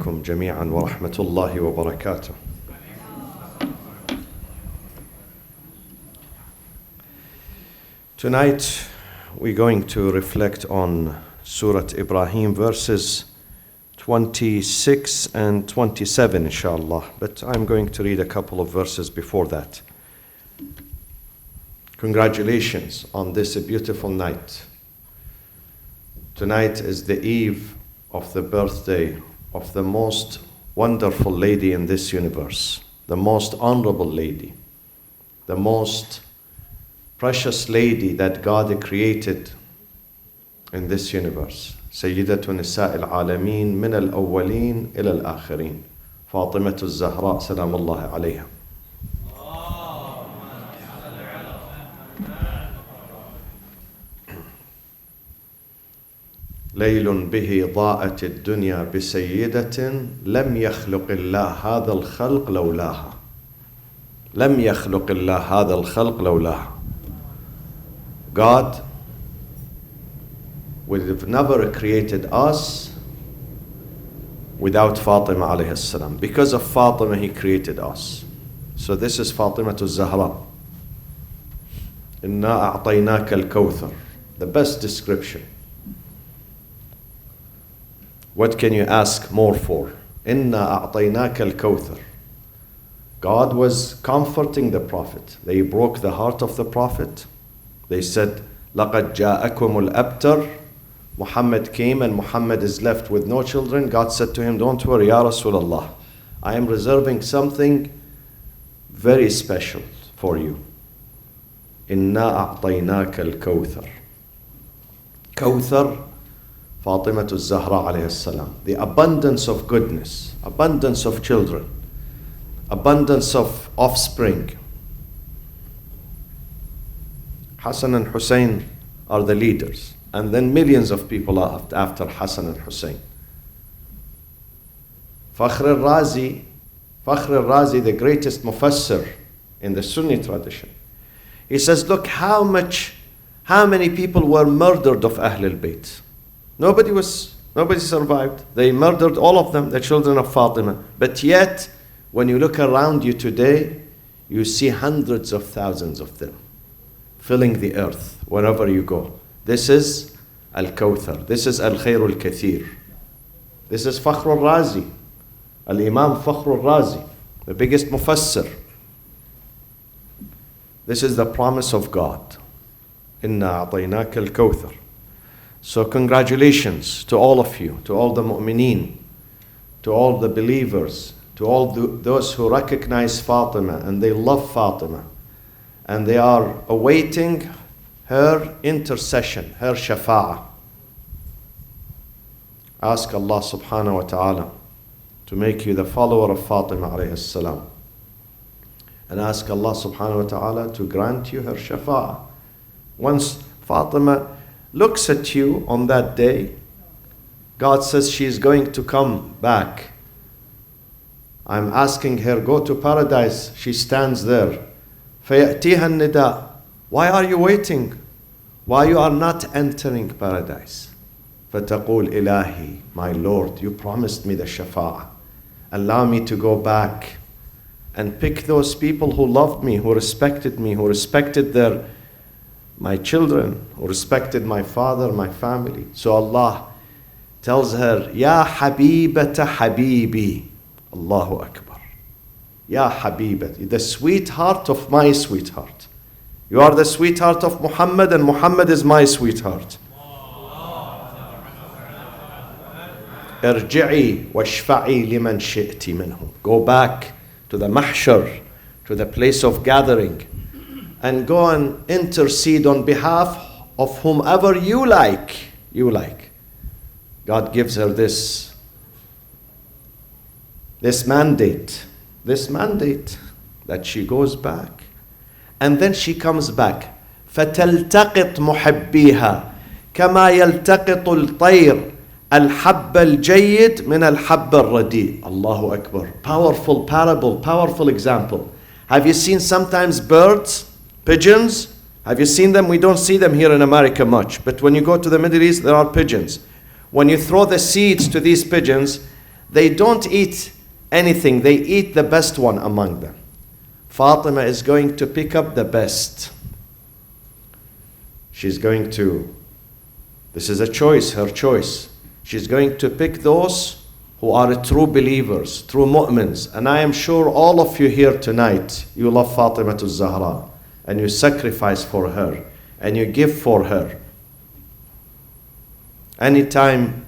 عليكم جميعا ورحمة الله وبركاته. Tonight we're going to reflect on Surat Ibrahim verses 26 and 27 inshallah, but I'm going to read a couple of verses before that. Congratulations on this beautiful night. Tonight is the eve of the birthday of the most wonderful lady in this universe, the most honorable lady, the most precious lady that God created in this universe. سيدة نساء العالمين من الأولين إلى الآخرين فاطمة الزهراء سلام الله عليها. ليل به ضاءت الدنيا بسيدة لم يخلق الله هذا الخلق لولاها. لم يخلق الله هذا الخلق لولاها. God would have never created us without Fatima alayhi salam. Because of Fatima, He created us. So this is Fatima Zahra. Inna a'tainaka al-kawthar. The best description. What can you ask more for? Inna a'tainaka al-kawthar. God was comforting the Prophet. They broke the heart of the Prophet. They said, لَقَدْ جَاءَكُمُ الْأَبْتَرُ. Muhammad came and Muhammad is left with no children. God said to him, don't worry, Ya Rasulullah. I am reserving something very special for you. إِنَّا أَعْطَيْنَاكَ الْكَوْثَرِ. Kawthar, Fatima Zahra alayhi salam. The abundance of goodness, abundance of children, abundance of offspring. Hassan and Hussein are the leaders. And then millions of people are after Hassan and Hussein. Fakhr al-Razi, the greatest mufassir in the Sunni tradition, he says, look how many people were murdered of Ahl al-Bayt. Nobody survived. They murdered all of them, the children of Fatima. But yet, when you look around you today, you see hundreds of thousands of them filling the earth wherever you go. This is Al-Kawthar. This is Al-Khair Al-Kathir. This is Fakhr al-Razi. Al-Imam Fakhr al-Razi, the biggest mufassir. This is the promise of God. Inna a'tainaka al-Kawthar. So congratulations to all of you, to all the mu'mineen, to all the believers, to all those who recognize Fatima and they love Fatima. And they are awaiting her intercession, her shafa'ah. Ask Allah subhanahu wa ta'ala to make you the follower of Fatima alayhi salam. And ask Allah subhanahu wa ta'ala to grant you her shafa'ah. Once Fatima looks at you on that day, God says she is going to come back. I'm asking her, go to paradise. She stands there. فَيَأْتِيهَا النِّدَاء. Why are you waiting? Why you are not entering paradise? فَتَقُولْ إِلَهِي, my Lord, you promised me the shafa'ah. Allow me to go back and pick those people who loved me, who respected me, who respected my children, who respected my father, my family. So Allah tells her, Ya Habibata Habibi. Allahu Akbar. Ya Habibat, the sweetheart of my sweetheart. You are the sweetheart of Muhammad and Muhammad is my sweetheart. Irji'i washfa'i liman shi'ti minhum. Go back to the mahshar, to the place of gathering, and go and intercede on behalf of whomever you like. You like. God gives her this mandate. This mandate that she goes back and then she comes back. فَتَلْتَقِطْ مُحَبِّيهَا كَمَا يَلْتَقِطُ الْطَيْرِ الْحَبَّ الْجَيِّدْ مِنَ الْحَبَّ الرَّدِيء. Allahu Akbar. Powerful parable, powerful example. Have you seen sometimes birds, pigeons? Have you seen them? We don't see them here in America much. But when you go to the Middle East, there are pigeons. When you throw the seeds to these pigeons, they don't eat anything, they eat the best one among them. Fatima is going to pick up the best. She's going to, this is a choice, her choice. She's going to pick those who are true believers, true mu'mins. And I am sure all of you here tonight, you love Fatima al-Zahra, and you sacrifice for her, and you give for her. Anytime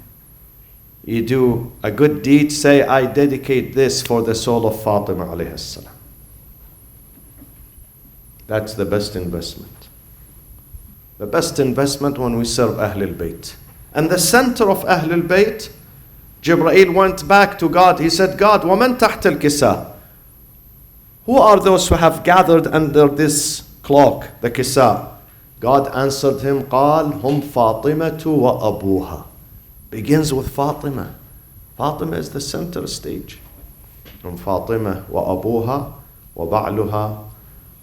you do a good deed, say, I dedicate this for the soul of Fatima alayhi salam. That's the best investment. The best investment when we serve Ahlul Bayt. And the center of Ahlul Bayt, Jibreel went back to God. He said, God, وَمَنْ تَحْتَ الْكِسَى? Who are those who have gathered under this cloak, the kisa? God answered him, قال هم فاطمة وأبوها. Begins with Fatima. Fatima is the center stage. هم فاطمة وأبوها وبعلها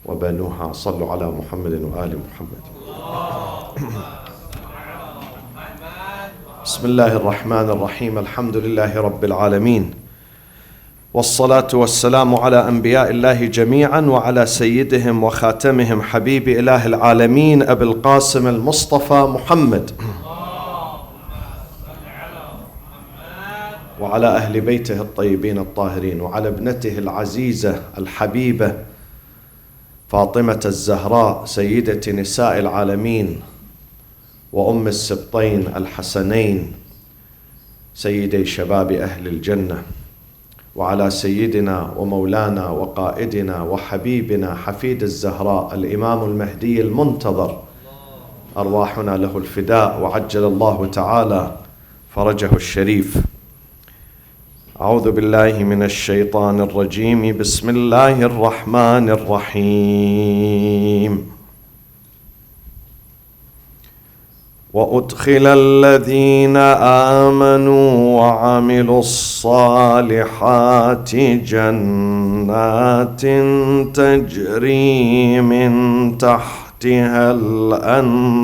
وبنوها. صلوا على محمد وآل محمد. بسم الله الرحمن الرحيم. الحمد لله رب العالمين، والصلاة والسلام على أنبياء الله جميعا وعلى سيدهم وخاتمهم حبيب إله العالمين أبي القاسم المصطفى محمد وعلى أهل بيته الطيبين الطاهرين وعلى ابنته العزيزة الحبيبة فاطمة الزهراء سيدة نساء العالمين وأم السبطين الحسنين سيدي شباب أهل الجنة، وعلى سيدنا ومولانا وقائدنا وحبيبنا حفيد الزهراء الإمام المهدي المنتظر، أرواحنا له الفداء وعجل الله تعالى فرجه الشريف. أعوذ بالله من الشيطان الرجيم. بسم الله الرحمن الرحيم. وأدخل الذين آمنوا وعملوا الصالحات جنات تجري من تحتها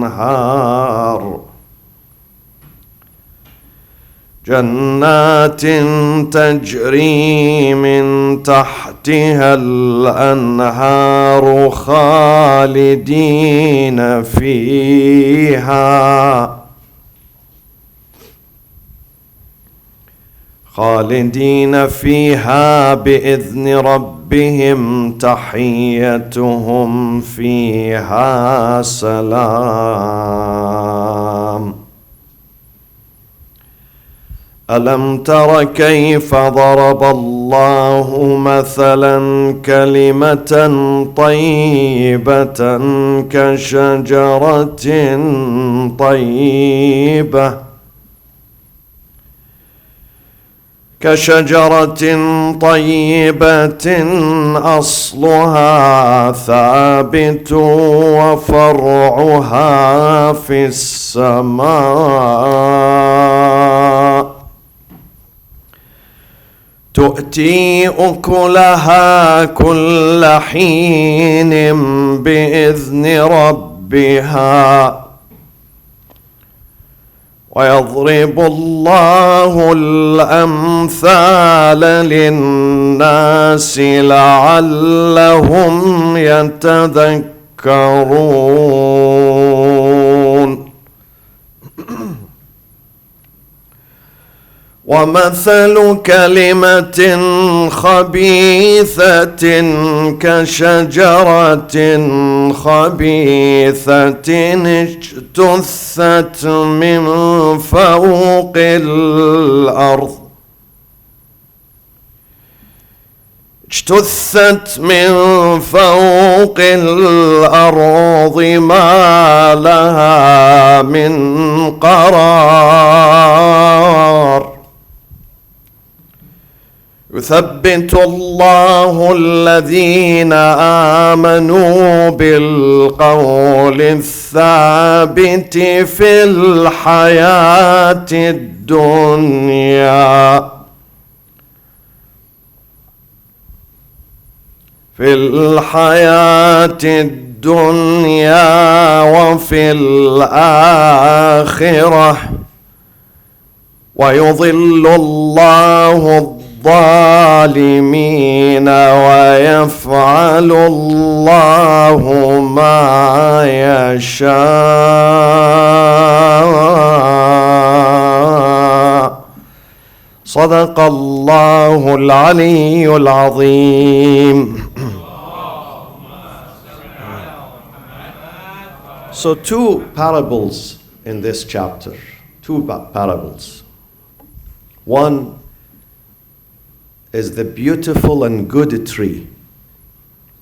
الأنهار جنات تجري من تحتها الأنهار خالدين فيها بإذن ربهم تحيتهم فيها سلام. ألم تر كيف ضرب الله مثلا كلمة طيبة كشجرة طيبة أصلها ثابت وفرعها في السماء تؤتي أكلها كل حين بإذن ربها ويضرب الله الأمثال للناس لعلهم يتذكرون. ومثل كلمة خبيثة كشجرة خبيثة اجتثت من فوق الأرض ما لها من قرار. يثبت الله الذين آمنوا بالقول الثابت في الحياة الدنيا، وفي الآخرة، وَيُضِلُّ اللَّهُ الظَّالِمِينَ وَيَفْعَلُ اللَّهُ مَا يَشَاءُ. صدق الله العلي العظيم. So two parables in this chapter. Two parables. One is the beautiful and good tree.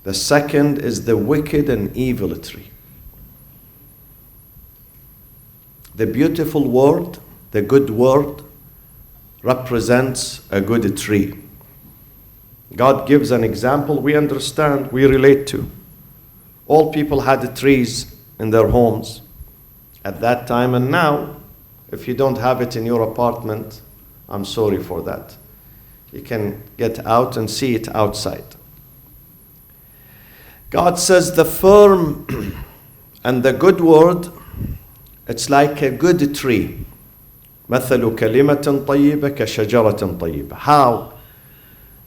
The second is the wicked and evil tree. The beautiful word, the good word, represents a good tree. God gives an example we understand, we relate to. All people had trees in their homes at that time, and now, if you don't have it in your apartment, I'm sorry for that. You can get out and see it outside. God says the firm and the good word, it's like a good tree. مثل كلمة طيبة كشجرة طيبة. How?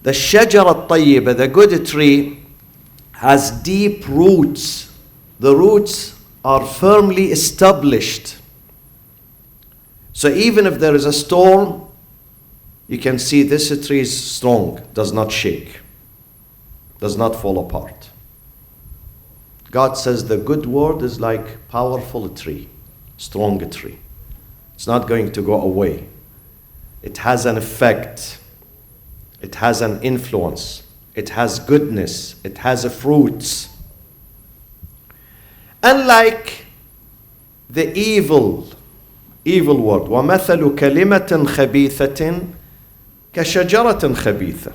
The شجرة الطيبة, the good tree, has deep roots. The roots are firmly established. So even if there is a storm, you can see this tree is strong, does not shake, does not fall apart. God says the good word is like powerful tree, strong tree. It's not going to go away. It has an effect. It has an influence. It has goodness. It has fruits. Unlike the evil word, وَمَثَلُ كَلِمَةٍ خَبِيثَةٍ كَشَجَرَةٍ خَبِيثَةٍ.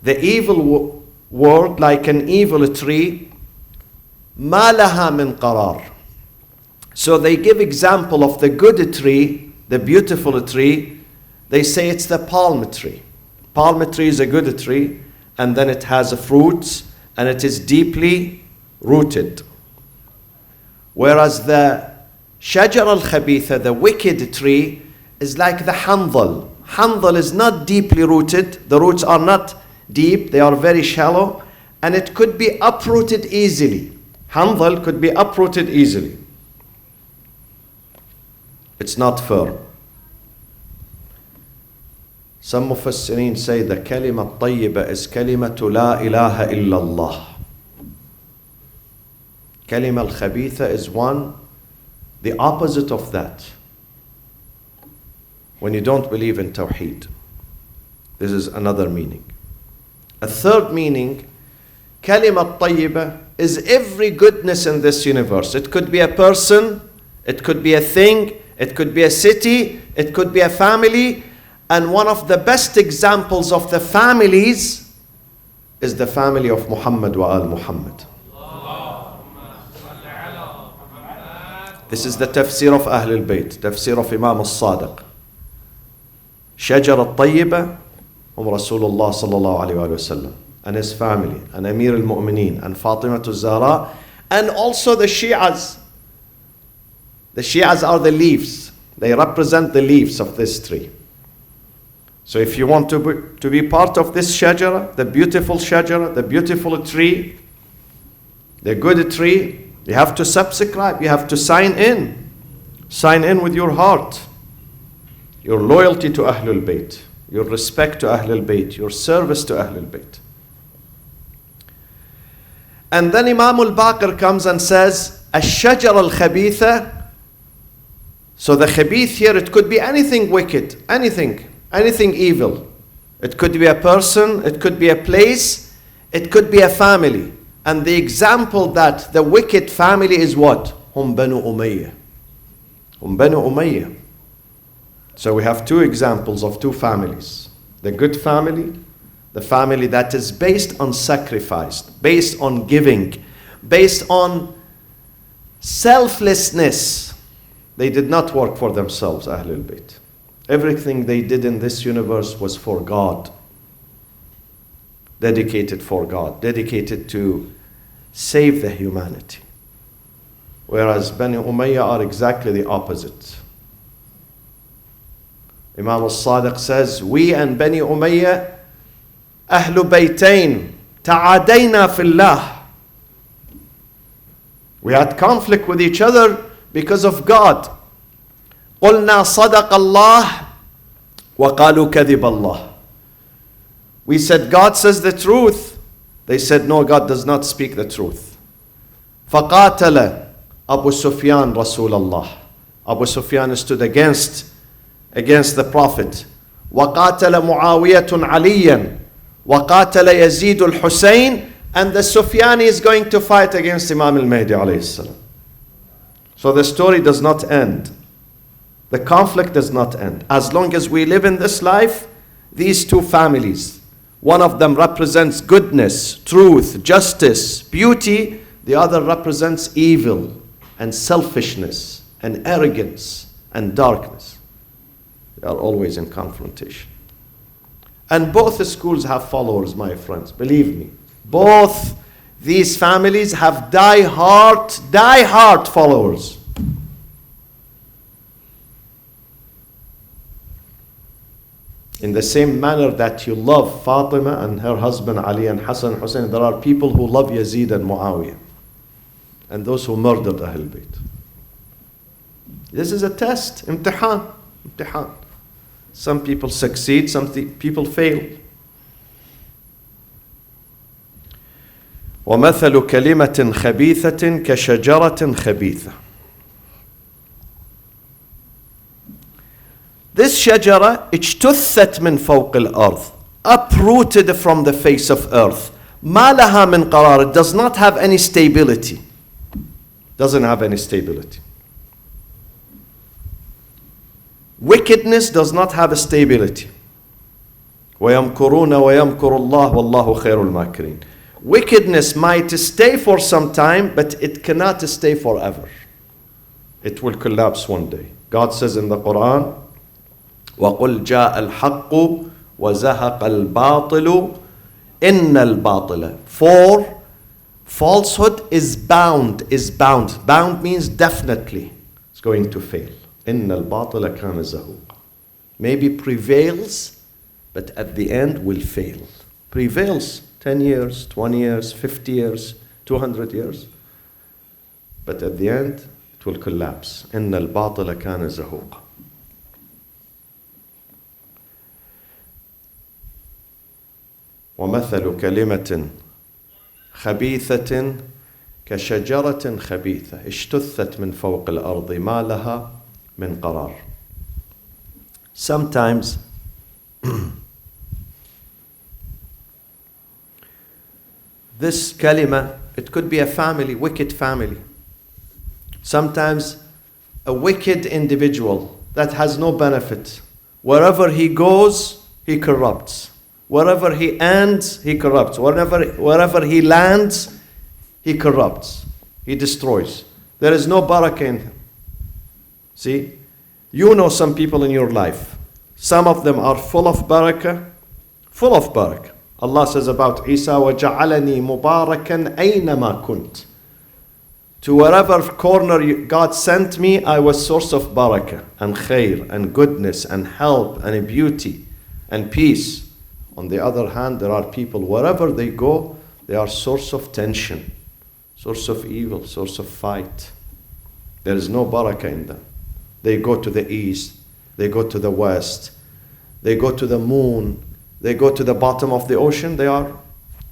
The evil word, like an evil tree, مَا لَهَا مِنْ قَرَارٍ. So they give example of the good tree, the beautiful tree. They say it's the palm tree. Palm tree is a good tree, and then it has fruits, and it is deeply rooted. Whereas the shajar al-khabitha, the wicked tree, is like the handal. Handal is not deeply rooted. The roots are not deep. They are very shallow, and it could be uprooted easily. Handal could be uprooted easily. It's not firm. Some mufassirin say the kalima tayyiba is kalimatu la ilaha illallah. Kalima al-khabitha is the opposite of that. When you don't believe in tawheed. This is another meaning. A third meaning, kalima tayyiba is every goodness in this universe. It could be a person, it could be a thing, it could be a city, it could be a family, and one of the best examples of the families is the family of Muhammad wa al Muhammad. This is the tafsir of Ahl al-Bayt, tafsir of Imam al-Sadiq. Shajar al-Tayyiba, Rasulullah sallallahu alayhi wa sallam, and his family, and Amir al-Mu'mineen, and Fatima al-Zahra, and also the Shi'as. The Shi'as are the leaves. They represent the leaves of this tree. So if you want to be part of this shajara, the beautiful tree, the good tree, you have to subscribe, you have to sign in. Sign in with your heart. Your loyalty to Ahlul Bayt, your respect to Ahlul Bayt, your service to Ahlul Bayt. And then Imam al-Baqir comes and says, Ash-shajar al-khabitha. So the khabith here, it could be anything wicked, anything evil. It could be a person, it could be a place, it could be a family. And the example that the wicked family is what? Hum Banu Umayyah. Banu Umayyah. So we have two examples of two families. The good family, the family that is based on sacrifice, based on giving, based on selflessness. They did not work for themselves, Ahlul Bayt. Everything they did in this universe was for God. Dedicated for God, dedicated to save the humanity. Whereas Bani Umayyah are exactly the opposite. Imam al-Sadiq says, we and Bani Umayyah, Ahlu Baytain, ta'adayna fillah. We had conflict with each other because of God. قُلْنَا صَدَقَ اللَّهِ وَقَالُوا كَذِبَ اللَّهِ. We said, God says the truth. They said, no, God does not speak the truth. فَقَاتَلَ Abu Sufyan Rasulallah. Abu Sufyan stood against the Prophet. وَقَاتَلَ مُعَاوِيَةٌ عَلِيًّا وَقَاتَلَ يَزِيدُ الْحُسَيْنِ. And the Sufyani is going to fight against Imam al-Mahdi alayhi salam. So the story does not end. The conflict does not end. As long as we live in this life, these two families, one of them represents goodness, truth, justice, beauty. The other represents evil and selfishness and arrogance and darkness. They are always in confrontation. And both schools have followers, my friends. Believe me. Both these families have die-hard followers. In the same manner that you love Fatima and her husband Ali and Hassan and Hussein, there are people who love Yazid and Muawiyah and those who murdered Ahl Bayt. This is a test, imtihan. Some people succeed, some people fail. وَمَثَلُ كَلِمَةٍ خَبِيثَةٍ كَشَجَرَةٍ خَبِيثَةٍ. This shajara, اجتثت من فوق الأرض, uprooted from the face of earth. ما لها من قرار. It does not have any stability. Doesn't have any stability. Wickedness does not have a stability. وَيَمْكُرُونَ وَيَمْكُرُ اللَّهُ وَاللَّهُ خَيْرُ الْمَاكِرِينَ. Wickedness might stay for some time, but it cannot stay forever. It will collapse one day. God says in the Quran, وَقُلْ جَاءَ الْحَقُّ وَزَهَقَ الْبَاطِلُ إِنَّ الْبَاطِلَ. For falsehood is bound. Bound means definitely it's going to fail. إِنَّ الْبَاطِلَ كَانَ زَهُوقًا. Maybe prevails, but at the end will fail. Prevails 10 years, 20 years, 50 years, 200 years. But at the end, it will collapse. إِنَّ الْبَاطِلَ كَانَ زَهُوقًا. وَمَثَلُ كَلِمَةٍ خَبِيثَةٍ كَشَجَرَةٍ خَبِيثَةٍ اجتثت من فوق الأرض ما لها من قرار. Sometimes this kalima, it could be a family, wicked family. Sometimes a wicked individual that has no benefit. Wherever he goes, he corrupts. Wherever he ends, he corrupts. Wherever he lands, he corrupts. He destroys. There is no barakah in him. See? You know some people in your life. Some of them are full of barakah. Full of barakah. Allah says about Isa, وَجَعَلَنِي مُبَارَكًا أَيْنَمَا كُنْتَ. To wherever corner God sent me, I was source of barakah and khair and goodness and help and beauty and peace. On the other hand, there are people, wherever they go, they are source of tension, source of evil, source of fight. There is no barakah in them. They go to the east, they go to the west, they go to the moon, they go to the bottom of the ocean. They are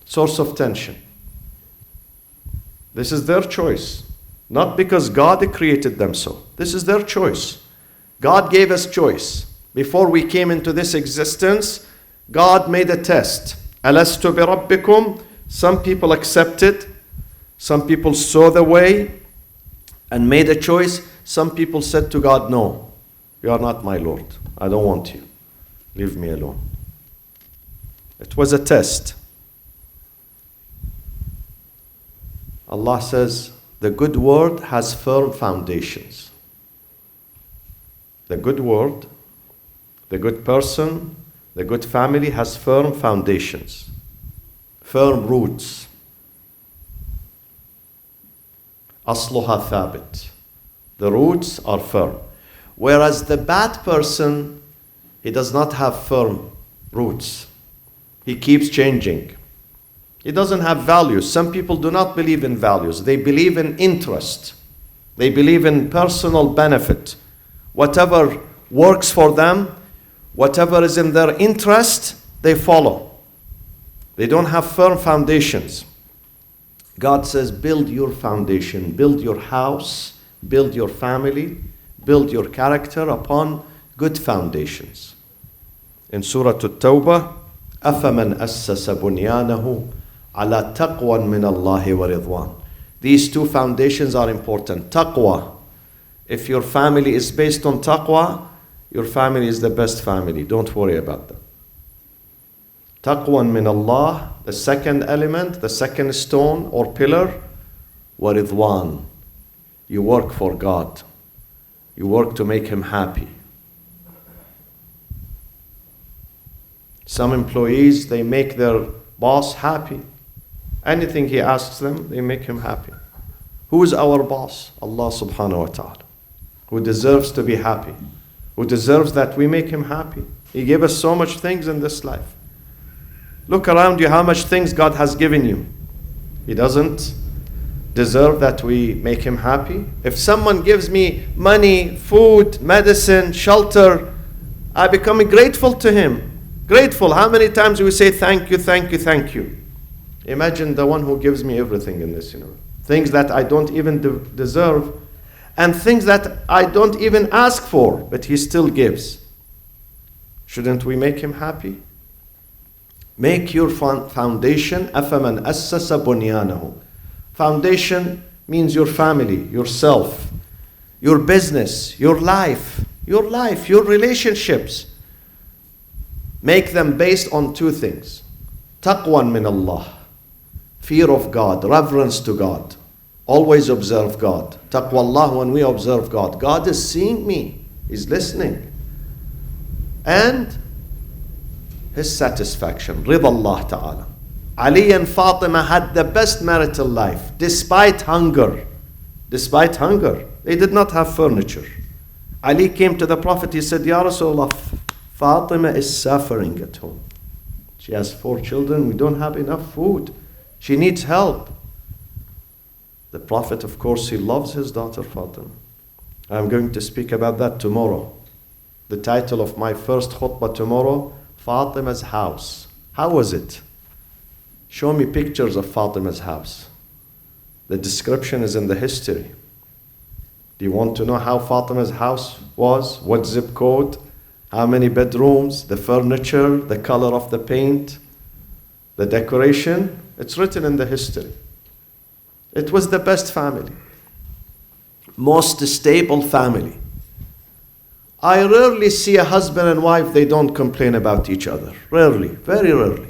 source of tension. This is their choice. Not because God created them so. This is their choice. God gave us choice. Before we came into this existence, God made a test. Alastu bi rabbikum. Some people accepted. Some people saw the way and made a choice. Some people said to God, no, you are not my Lord. I don't want you. Leave me alone. It was a test. Allah says, the good word has firm foundations. The good word, the good person, the good family has firm foundations, firm roots. أصلها ثابت. The roots are firm. Whereas the bad person He does not have firm roots. He keeps changing. He doesn't have values. Some people do not believe in values. They believe in interest. They believe in personal benefit. Whatever works for them, whatever is in their interest, they follow. They don't have firm foundations. God says, build your foundation, build your house, build your family, build your character upon good foundations. In Surah At-Tawbah, أَفَمَنْ أَسَّسَ بُنْيَانَهُ عَلَى تَقْوًا مِنَ اللَّهِ وَرِضْوَانٍ. These two foundations are important. Taqwa. If your family is based on taqwa, your family is the best family. Don't worry about them. Taqwa min Allah, the second element, the second stone or pillar, wa ridwan. You work for God. You work to make Him happy. Some employees, they make their boss happy. Anything he asks them, they make him happy. Who is our boss? Allah subhanahu wa ta'ala. Who deserves to be happy. Who deserves that we make Him happy. He gave us so much things in this life. Look around you how much things God has given you. He doesn't deserve that we make Him happy. If someone gives me money, food, medicine, shelter, I become grateful to him. Grateful. How many times do we say thank you, thank you, thank you? Imagine the one who gives me everything in this, things that I don't even deserve, and things that I don't even ask for, but He still gives. Shouldn't we make Him happy? Make your foundation, أَفَمَنْ أَسَّسَ بُنْيَانَهُ. Foundation means your family, yourself, your business, your life, your relationships. Make them based on two things. Taqwa min Allah. Fear of God, reverence to God. Always observe God. Taqwa Allah, when we observe God. God is seeing me. He's listening. And His satisfaction. Ridha Allah Ta'ala. Ali and Fatima had the best marital life. Despite hunger. Despite hunger. They did not have furniture. Ali came to the Prophet. He said, Ya Rasulullah, Fatima is suffering at home. She has 4 children. We don't have enough food. She needs help. The Prophet, of course, he loves his daughter Fatima. I'm going to speak about that tomorrow. The title of my first khutbah tomorrow, Fatima's house. How was it? Show me pictures of Fatima's house. The description is in the history. Do you want to know how Fatima's house was? What zip code? How many bedrooms? The furniture? The color of the paint? The decoration? It's written in the history. It was the best family. Most stable family. I rarely see a husband and wife, they don't complain about each other. Rarely, very rarely.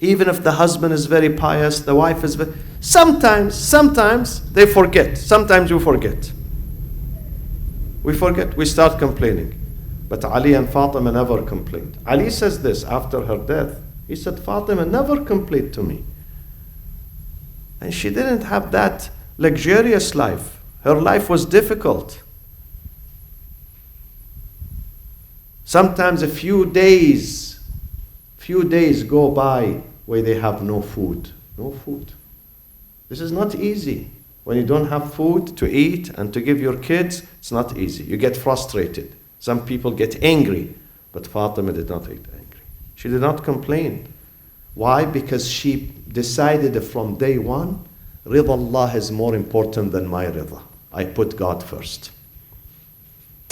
Even if the husband is very pious, the wife is very... Sometimes they forget. Sometimes we forget. We forget, we start complaining. But Ali and Fatima never complained. Ali says this after her death. He said, Fatima never complained to me. And she didn't have that luxurious life. Her life was difficult. Sometimes a few days go by where they have no food. No food. This is not easy. When you don't have food to eat and to give your kids, it's not easy. You get frustrated. Some people get angry. But Fatima did not get angry. She did not complain. Why? Because she decided from day one, Ridha Allah is more important than my Ridha. I put God first.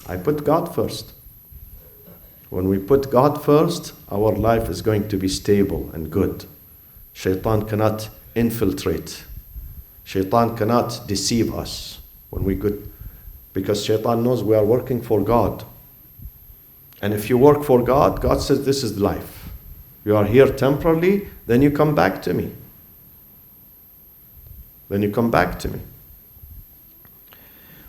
I put God first. When we put God first, our life is going to be stable and good. Shaitan cannot infiltrate. Shaitan cannot deceive us when we good, because Shaitan knows we are working for God. And if you work for God, God says this is life. You are here temporarily, then you come back to me. Then you come back to me.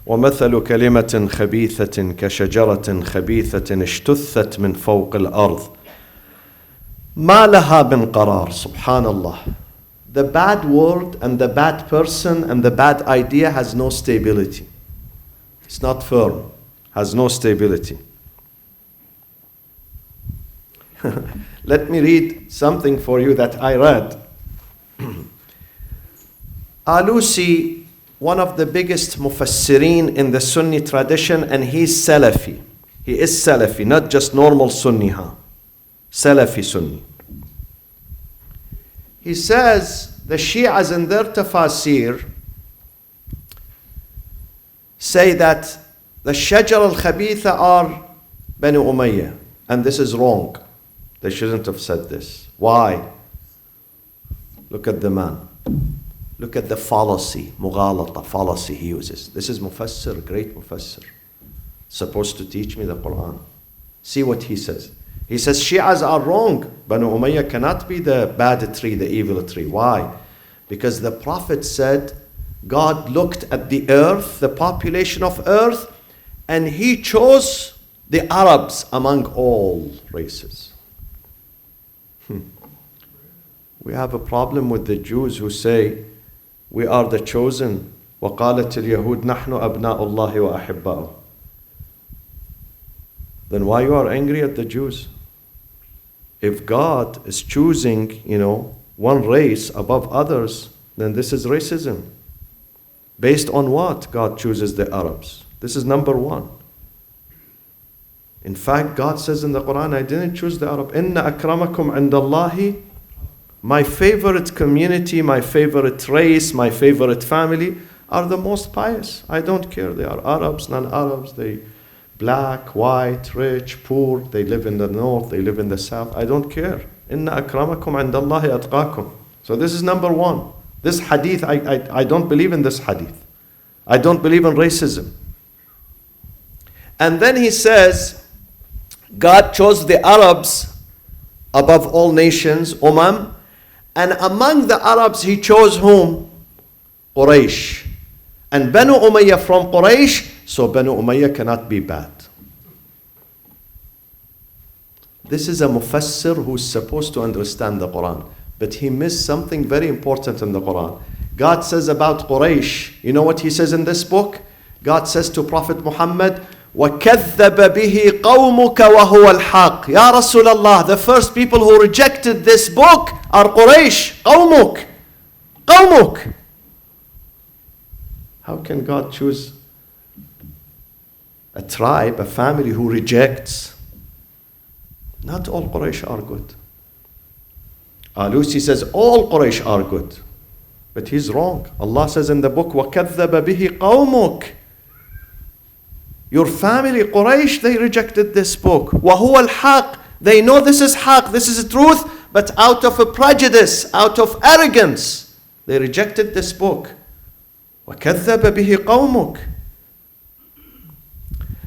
ومثل كلمة خبيثة كشجرة خبيثة اجتثت من فوق الأرض ما لها من قرار. Subhanallah. The bad word and the bad person and the bad idea has no stability. It's not firm. Has no stability. Let me read something for you that I read. Alusi, one of the biggest mufassirin in the Sunni tradition, and he's Salafi. He is Salafi, not just normal Sunni, Salafi Sunni. He says the Shi'as in their tafasir say that the Shajar al-Khabitha are Bani Umayyah, and this is wrong. They shouldn't have said this. Why? Look at the man. Look at the fallacy, mughalata, fallacy he uses. This is Mufassir, great Mufassir. Supposed to teach me the Quran. See what he says. He says Shi'as are wrong. Banu Umayyah cannot be the bad tree, the evil tree. Why? Because the Prophet said God looked at the earth, the population of earth, and he chose the Arabs among all races. We have a problem with the Jews who say we are the chosen. وَقَالَتِ الْيَهُودُ نَحْنُ أَبْنَاءُ اللَّهِ وَأَحِبَّاؤُهُ. Then why you are angry at the Jews? If God is choosing, one race above others, then this is racism. Based on what God chooses the Arabs? This is number one. In fact, God says in the Quran, I didn't choose the Arab. إِنَّ أَكْرَمَكُمْ عِنْدَ اللَّهِ. My favorite community, my favorite race, my favorite family are the most pious. I don't care. They are Arabs, non-Arabs, they black, white, rich, poor. They live in the north, they live in the south. I don't care. إِنَّ أَكْرَمَكُمْ عِنْدَ اللَّهِ أَتْقَاكُمْ. So this is number one. This hadith, I don't believe in this hadith. I don't believe in racism. And then he says, God chose the Arabs above all nations, Umam. And among the Arabs, he chose whom? Quraysh. And Banu Umayyah from Quraysh, so Banu Umayyah cannot be bad. This is a mufassir who's supposed to understand the Quran. But he missed something very important in the Quran. God says about Quraysh, you know what he says in this book? God says to Prophet Muhammad, وَكَذَّبَ بِهِ قَوْمُكَ وَهُوَ الْحَقِّ. Ya Rasulullah, the first people who rejected this book are Quraysh. قَوْمُكَ. قَوْمُكَ. How can God choose a tribe, a family who rejects? Not all Quraysh are good. Alusi says all Quraysh are good. But he's wrong. Allah says in the book, وَكَذَّبَ بِهِ قَوْمُكَ. Your family, Quraysh, they rejected this book. وَهُوَ الْحَقِّ. They know this is haqq, this is truth, but out of a prejudice, out of arrogance, they rejected this book. وَكَذَّبَ بِهِ قَوْمُكَ.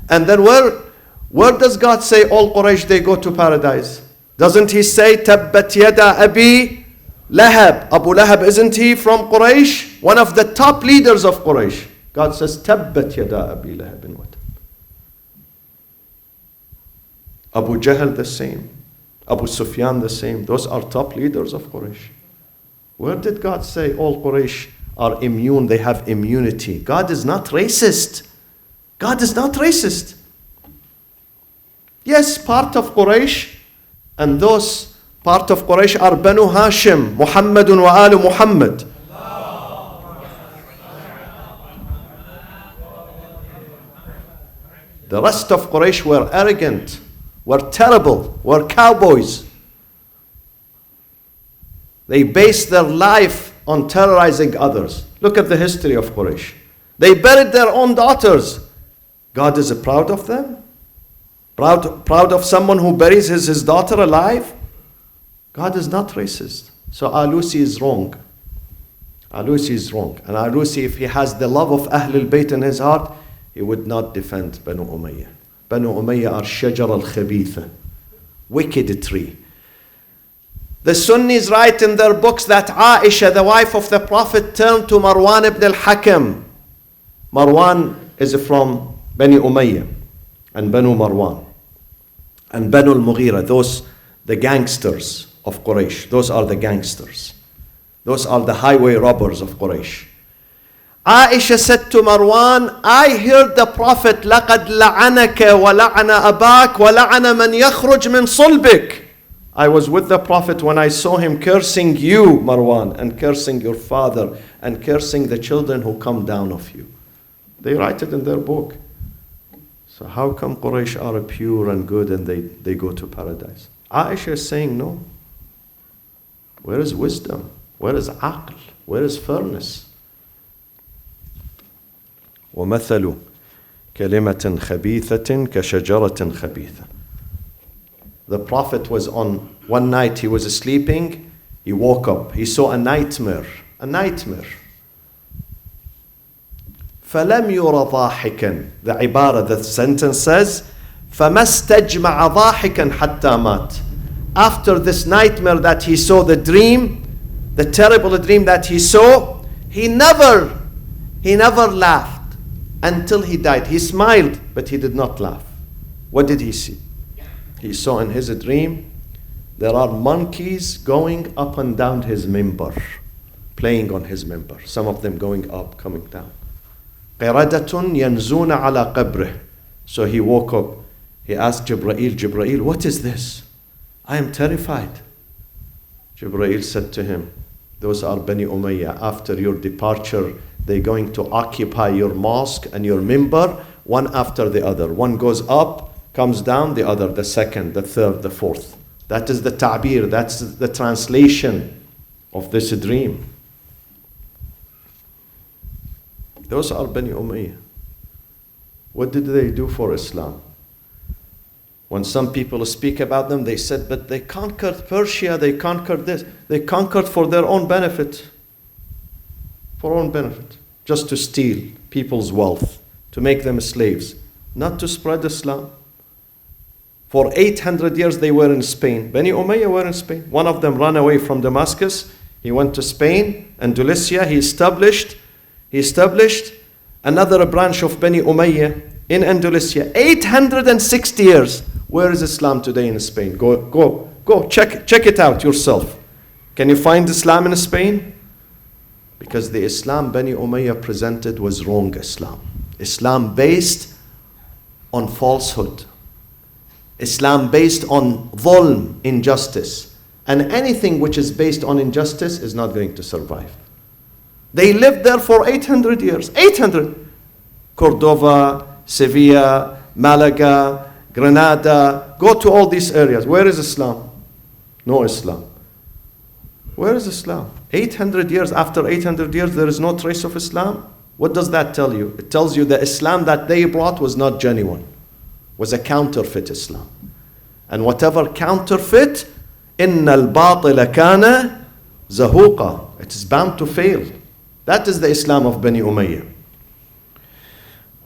And then where does God say all Quraysh, they go to paradise? Doesn't he say, تَبَّتْ يَدَا أَبِي Lahab? Abu Lahab, isn't he from Quraysh? One of the top leaders of Quraysh. God says, تَبَّتْ يَدَا أَبِي لَهَبٍ وَتَبَّ. Abu Jahl the same. Abu Sufyan the same. Those are top leaders of Quraysh. Where did God say all Quraysh are immune? They have immunity. God is not racist. God is not racist. Yes, part of Quraysh, and those part of Quraysh are Banu Hashim, Muhammadun wa alu Muhammad. The rest of Quraysh were arrogant, were terrible, were cowboys. They based their life on terrorizing others. Look at the history of Quraysh. They buried their own daughters. God is proud of them? Proud of someone who buries his daughter alive? God is not racist. So Alusi is wrong. Alusi is wrong. And Alusi, if he has the love of Ahlul Bayt in his heart, he would not defend Banu Umayyah. Banu Umayyah are Shajar al-Khabitha, wicked tree. The Sunnis write in their books that Aisha, the wife of the Prophet, turned to Marwan ibn al-Hakam. Marwan is from Bani Umayyah and Banu Marwan and Banu al-Mughira, those the gangsters of Quraysh. Those are the gangsters. Those are the highway robbers of Quraysh. Aisha said to Marwan, I heard the Prophet, لَقَدْ لَعَنَكَ وَلَعَنَ أَبَاكَ وَلَعَنَ مَنْ يَخْرُجْ مِنْ صُلْبِكَ. I was with the Prophet when I saw him cursing you, Marwan, and cursing your father, and cursing the children who come down of you. They write it in their book. So how come Quraysh are pure and good and they go to paradise? Aisha is saying no. Where is wisdom? Where is aql? Where is fairness? وَمَثَلُ كَلِمَةٍ خَبِيثَةٍ كَشَجَرَةٍ خَبِيثَةٍ. The Prophet was one night, he was sleeping, he woke up, he saw a nightmare. فَلَمْ يُرَ ضَاحِكًا. The ibara, the sentence says, فَمَا اسْتَجْمَعَ ضَاحِكًا حَتَّى مَاتٍ. After this nightmare that he saw, the dream, the terrible dream that he saw, he never laughed until he died. He smiled, but he did not laugh. What did he see? He saw in his dream, there are monkeys going up and down his minbar, playing on his minbar. Some of them going up, coming down. قِرَدَةٌ يَنْزُونَ عَلَى قَبْرِهِ. So he woke up. He asked Jibreel, what is this? I am terrified. Jibreel said to him, those are Bani Umayyah. After your departure, they're going to occupy your mosque and your minbar, one after the other. One goes up, comes down, the other, the second, the third, the fourth. That is the ta'bir, that's the translation of this dream. Those are Bani Umayyah. What did they do for Islam? When some people speak about them, they said, but they conquered Persia, they conquered this. They conquered for their own benefit. For own benefit. Just to steal people's wealth, to make them slaves, not to spread Islam. For 800 years they were in Spain. Bani Umayyah were in Spain. One of them ran away from Damascus. He went to Spain, Andalusia. He established another branch of Bani Umayyah in Andalusia. 860 years. Where is Islam today in Spain? Go, check it out yourself. Can you find Islam in Spain? Because the Islam Bani Umayyah presented was wrong Islam. Islam based on falsehood. Islam based on dhulm, injustice. And anything which is based on injustice is not going to survive. They lived there for 800 years. 800. Cordova, Sevilla, Malaga, Granada. Go to all these areas. Where is Islam? No Islam. Where is Islam? 800 years, after 800 years, there is no trace of Islam. What does that tell you? It tells you the Islam that they brought was not genuine. Was a counterfeit Islam. And whatever counterfeit, إِنَّ الْبَاطِلَ كَانَ زَهُوقًا. It is bound to fail. That is the Islam of Bani Umayyah.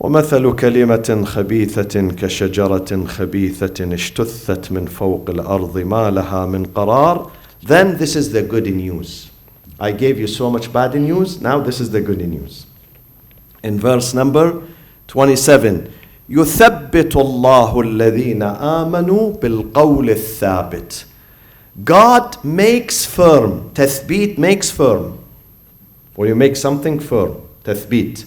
وَمَثَلُ كَلِمَةٍ خَبِيثَةٍ كَشَجَرَةٍ خَبِيثَةٍ اشْتُثَّتْ مِنْ فَوْقِ الْأَرْضِ مَا لَهَا مِنْ قَرَارٍ. Then this is the good news. I gave you so much bad news, now this is the good news. In verse number 27, يُثَبِّتُ اللَّهُ الَّذِينَ آمَنُوا بِالْقَوْلِ الثَّابِتِ. God makes firm. Tathbeet makes firm. Or you make something firm. Tathbeet.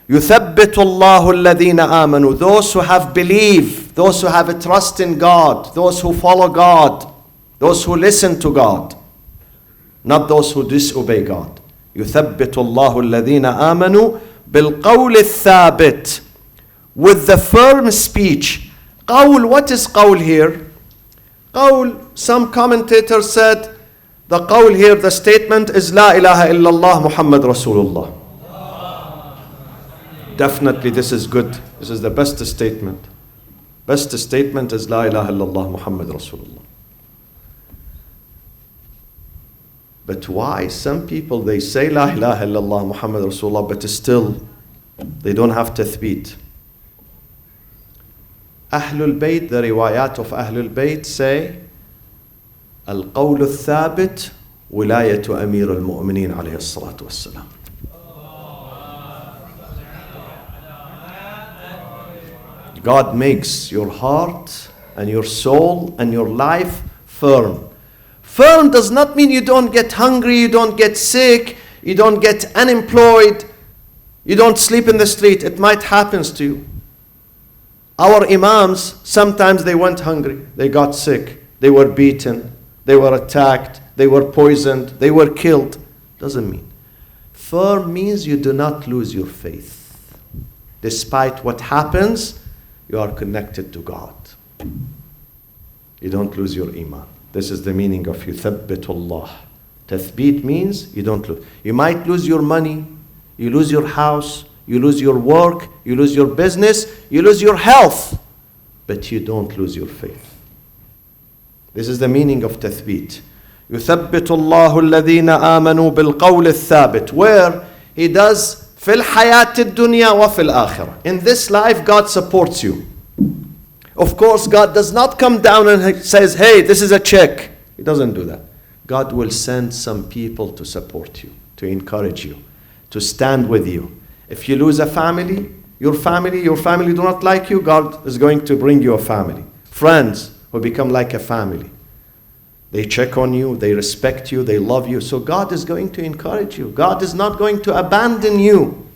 يُثَبِّتُ اللَّهُ الَّذِينَ آمَنُوا. Those who have belief, those who have a trust in God, those who follow God, those who listen to God, not those who disobey God. يُثَبِّتُ اللَّهُ الَّذِينَ آمَنُوا بِالْقَوْلِ الثَّابِتِ. With the firm speech. قول, what is قول here? قول, some commentators said, the قول here, the statement is La ilaha illallah Muhammad Rasulullah. Definitely this is good. This is the best statement. Best statement is La ilaha illallah Muhammad Rasulullah. But why? Some people, they say La ilaha illallah Muhammad Rasulullah, but still they don't have tathbeet. Ahlul Bayt, the riwayat of Ahlul Bayt say, Al-Qawl al-Thabit, Wilayatu Amir al-Mu'mineen alayhi salatu wassalam. God makes your heart and your soul and your life firm. Firm does not mean you don't get hungry, you don't get sick, you don't get unemployed, you don't sleep in the street. It might happen to you. Our imams, sometimes they went hungry, they got sick. they were beaten, they were attacked, they were poisoned, they were killed. Doesn't mean. Firm means you do not lose your faith. Despite what happens, you are connected to God. You don't lose your iman. This is the meaning of يُثَبِّتُ اللَّهِ. Tathbit means you don't lose. You might lose your money, you lose your house, you lose your work, you lose your business, you lose your health, but you don't lose your faith. This is the meaning of tathbit. يُثَبِّتُ اللَّهُ الَّذِينَ آمَنُوا بِالْقَوْلِ الثَّابِتِ. Where He does فِي الْحَيَاةِ الدُّنْيَا وَفِي الْآخِرَةِ. In this life, God supports you. Of course, God does not come down and says, hey, this is a check. He doesn't do that. God will send some people to support you, to encourage you, to stand with you. If you lose a family, your family do not like you, God is going to bring you a family. Friends who become like a family. They check on you, they respect you, they love you. So God is going to encourage you. God is not going to abandon you.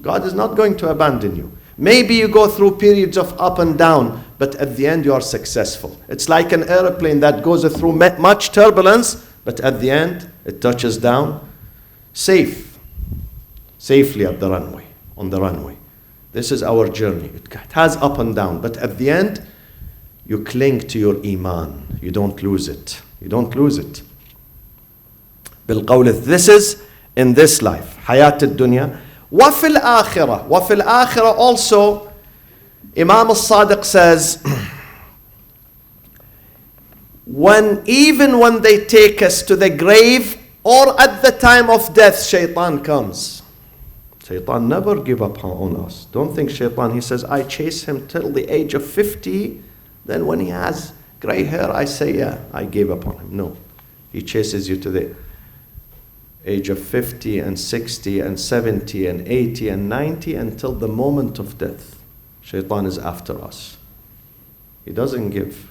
God is not going to abandon you. Maybe you go through periods of up and down, but at the end you are successful. It's like an airplane that goes through much turbulence, but at the end it touches down safely at the runway, on the runway. This is our journey. It has up and down, but at the end you cling to your iman. You don't lose it. You don't lose it. بالقول. This is in this life. حياة الدنيا. وفي الآخرة. وفي الآخرة also, Imam al-Sadiq says, even when they take us to the grave or at the time of death, shaitan comes. Shaitan never give up on us. Don't think shaitan, he says, I chase him till the age of 50. Then when he has gray hair, I say, yeah, I gave up on him. No. He chases you to the age of 50 and 60 and 70 and 80 and 90 until the moment of death. Shaitan is after us. He doesn't give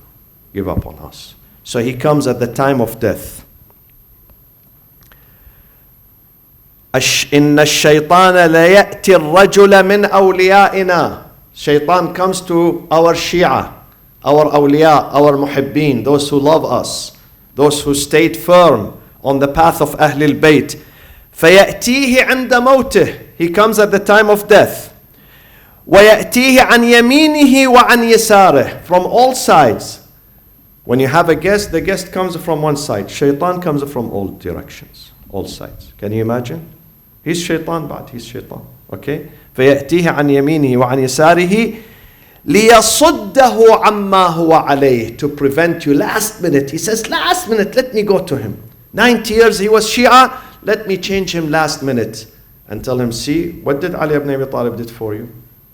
up on us. So he comes at the time of death. إن الشيطان لا يأتي الرجل من أوليائنا. Shaitan comes to our Shia, our awliya, our muhibbeen, those who love us, those who stayed firm on the path of Ahlul Bayt. فيأتيه عند موته. He comes at the time of death. ويأتيه عن يمينه وعن يساره. From all sides. When you have a guest, the guest comes from one side. Shaitan comes from all directions, all sides. Can you imagine? He's shaitan, but he's shaitan. Okay? فيأتيه عن يمينه وعن يساره ليصده عما هو عليه. To prevent you last minute. He says, last minute, let me go to him. 90 years he was Shia, let me change him last minute. And tell him, see, what did Ali ibn Abi Talib did for you?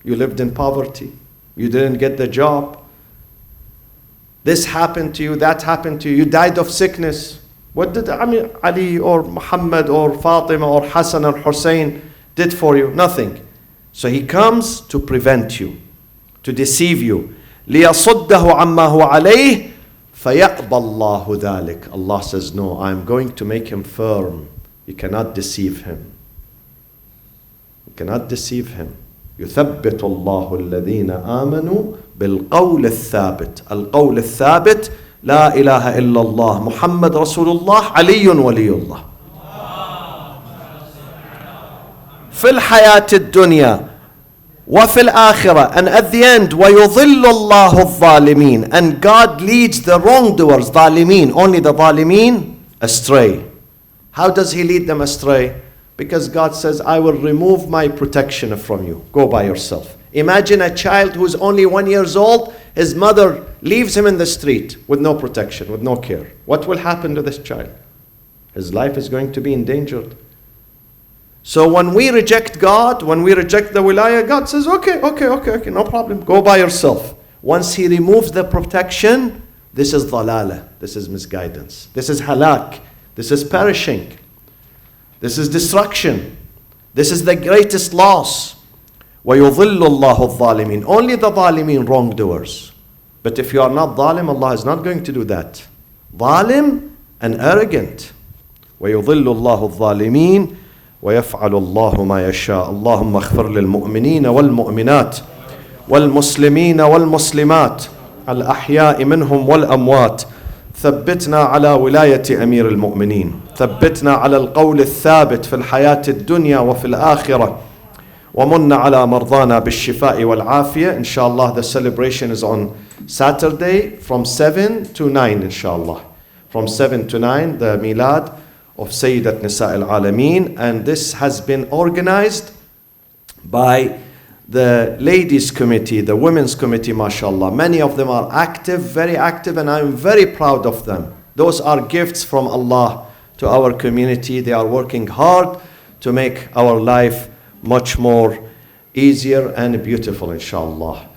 You lived in poverty. You didn't get the job. This happened to you, that happened to you. You died of sickness. What did Ali or Muhammad or Fatima or Hassan or Hussein did for you? Nothing. So he comes to prevent you, to deceive you. لِيَصُدَّهُ عَمَّا هُوَ عَلَيْهِ فَيَقْبَ اللَّهُ ذَلِكَ. Allah says, no, I'm going to make him firm. You cannot deceive him. You cannot deceive him. يثبت الله الذين آمنوا بالقول الثابت. القول الثابت لا إله إلا الله محمد رسول الله علي ولي الله. في الحياة الدنيا وفي الآخرة. And at the end ويضل الله الظالمين. And God leads the wrongdoers, ظالمين, only the ظالمين, astray. How does He lead them astray? Because God says, I will remove my protection from you. Go by yourself. Imagine a child who's only 1 year old. His mother leaves him in the street with no protection, with no care. What will happen to this child? His life is going to be endangered. So when we reject God, when we reject the wilayah, God says, okay, no problem. Go by yourself. Once He removes the protection, this is dalalah. This is misguidance. This is halak. This is perishing. This is destruction. This is the greatest loss. وَيُضِلُّ اللَّهُ الظَّالِمِينَ. Only the ظالمين, wrongdoers. But if you are not zalim, Allah is not going to do that. Zalim and arrogant. وَيُضِلُّ اللَّهُ الظَّالِمِينَ وَيَفْعَلُ اللَّهُ مَا يَشَاءُ. اللهم اغفر للمؤمنين والمؤمنات والمسلمين والمسلمات الأحياء منهم والأموات ثبتنا على ولاية أمير المؤمنين، ثبتنا على القول الثابت في الحياة الدنيا وفي الآخرة، ومن على مرضانا بالشفاء والعافية. Inshallah, the celebration is on Saturday from 7 to 9, inshallah. From 7 to 9, the Milad of Sayyidat Nisa al-Alameen. And this has been organized by the ladies committee, the women's committee, mashallah. Many of them are active, very active, and I'm very proud of them. Those are gifts from Allah to our community. They are working hard to make our life much more easier and beautiful, inshallah.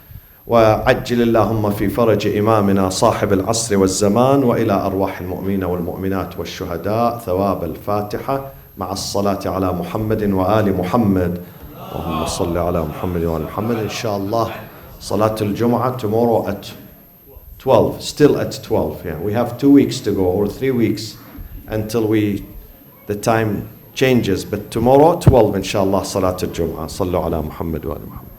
وعجل اللهم في فرج إمامنا صاحب العصر والزمان، وإلى أرواح المؤمنين والمؤمنات والشهداء ثواب الفاتحة مع الصلاة على محمد وآل محمد. اللهم صل على محمد وآل محمد. Inshallah, Salat al-Jum'ah tomorrow at 12, still at 12. Yeah, we have 2 weeks to go, or 3 weeks until the time changes. But tomorrow 12, inshallah, Salat al-Jum'ah. صلوا على محمد وآل محمد.